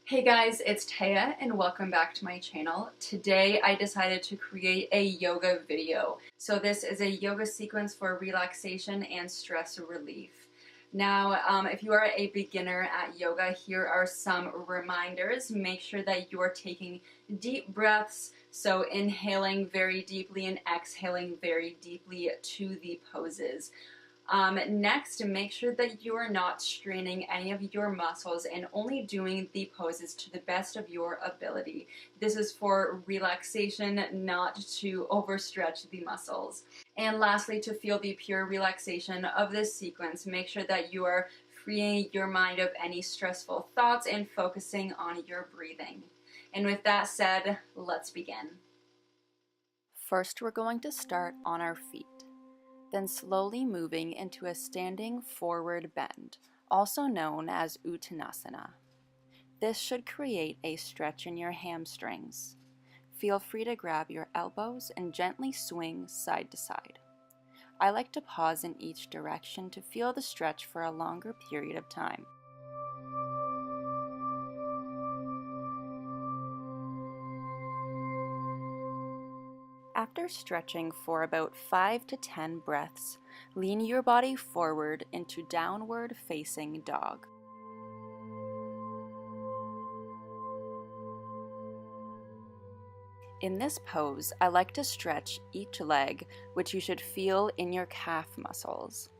Hey guys, it's Téa and welcome back to my channel. Today I decided to create a yoga video. So this is a yoga sequence for relaxation and stress relief. Now, if you are a beginner at yoga, here are some reminders. Make sure that you are taking deep breaths, so inhaling very deeply and exhaling very deeply to the poses. Next, make sure that you are not straining any of your muscles and only doing the poses to the best of your ability. This is for relaxation, not to overstretch the muscles. And lastly, to feel the pure relaxation of this sequence, make sure that you are freeing your mind of any stressful thoughts and focusing on your breathing. And with that said, let's begin. First, we're going to start on our feet, then slowly moving into a standing forward bend, also known as Uttanasana. This should create a stretch in your hamstrings. Feel free to grab your elbows and gently swing side to side. I like to pause in each direction to feel the stretch for a longer period of time. After stretching for about 5 to 10 breaths, lean your body forward into downward facing dog. In this pose, I like to stretch each leg, which you should feel in your calf muscles.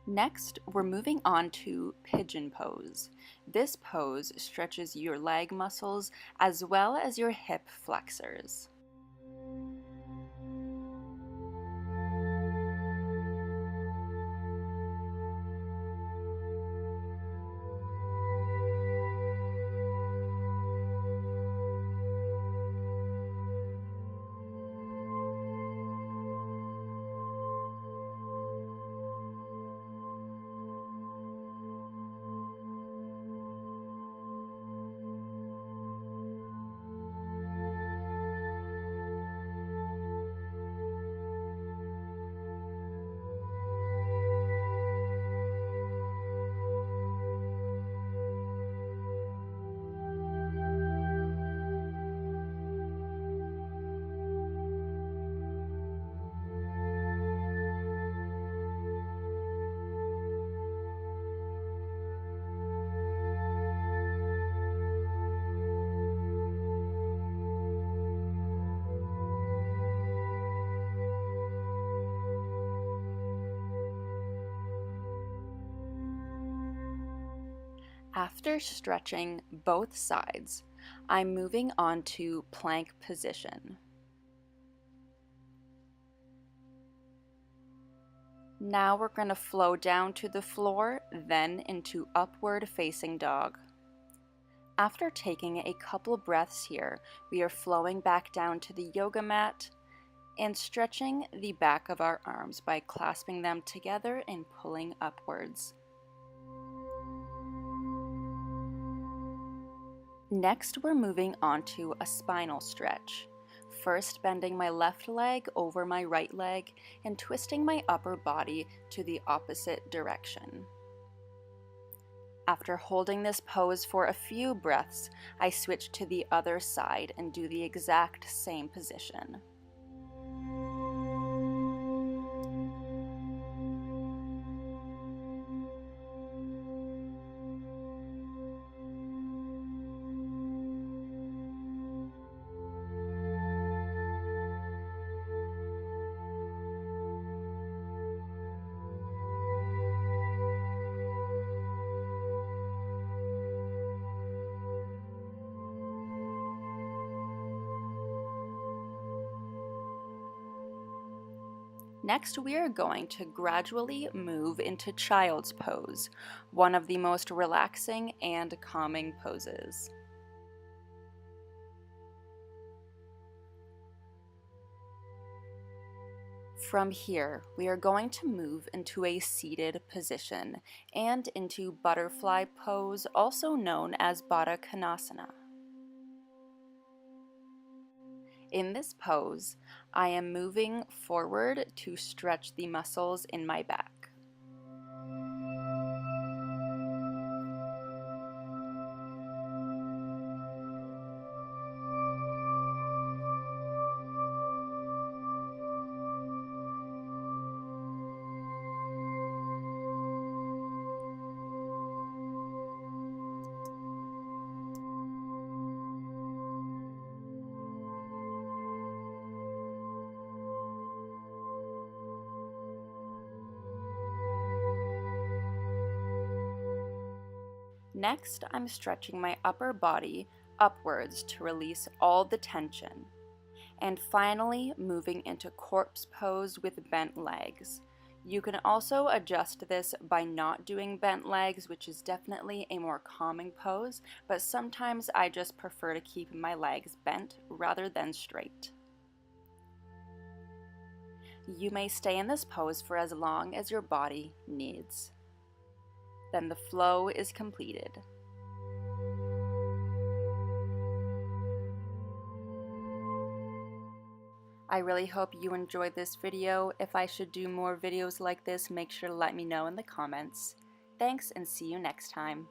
Next, we're moving on to pigeon pose. This pose stretches your leg muscles as well as your hip flexors. After stretching both sides, I'm moving on to plank position. Now we're going to flow down to the floor, then into upward facing dog. After taking a couple breaths here, we are flowing back down to the yoga mat and stretching the back of our arms by clasping them together and pulling upwards. Next, we're moving on to a spinal stretch. First, bending my left leg over my right leg and twisting my upper body to the opposite direction. After holding this pose for a few breaths, I switch to the other side and do the exact same position. Next, we are going to gradually move into child's pose, one of the most relaxing and calming poses. From here, we are going to move into a seated position and into butterfly pose, also known as Baddha Konasana. In this pose, I am moving forward to stretch the muscles in my back. Next, I'm stretching my upper body upwards to release all the tension. And finally, moving into corpse pose with bent legs. You can also adjust this by not doing bent legs, which is definitely a more calming pose, but sometimes I just prefer to keep my legs bent rather than straight. You may stay in this pose for as long as your body needs. Then the flow is completed. I really hope you enjoyed this video. If I should do more videos like this, make sure to let me know in the comments. Thanks, and see you next time.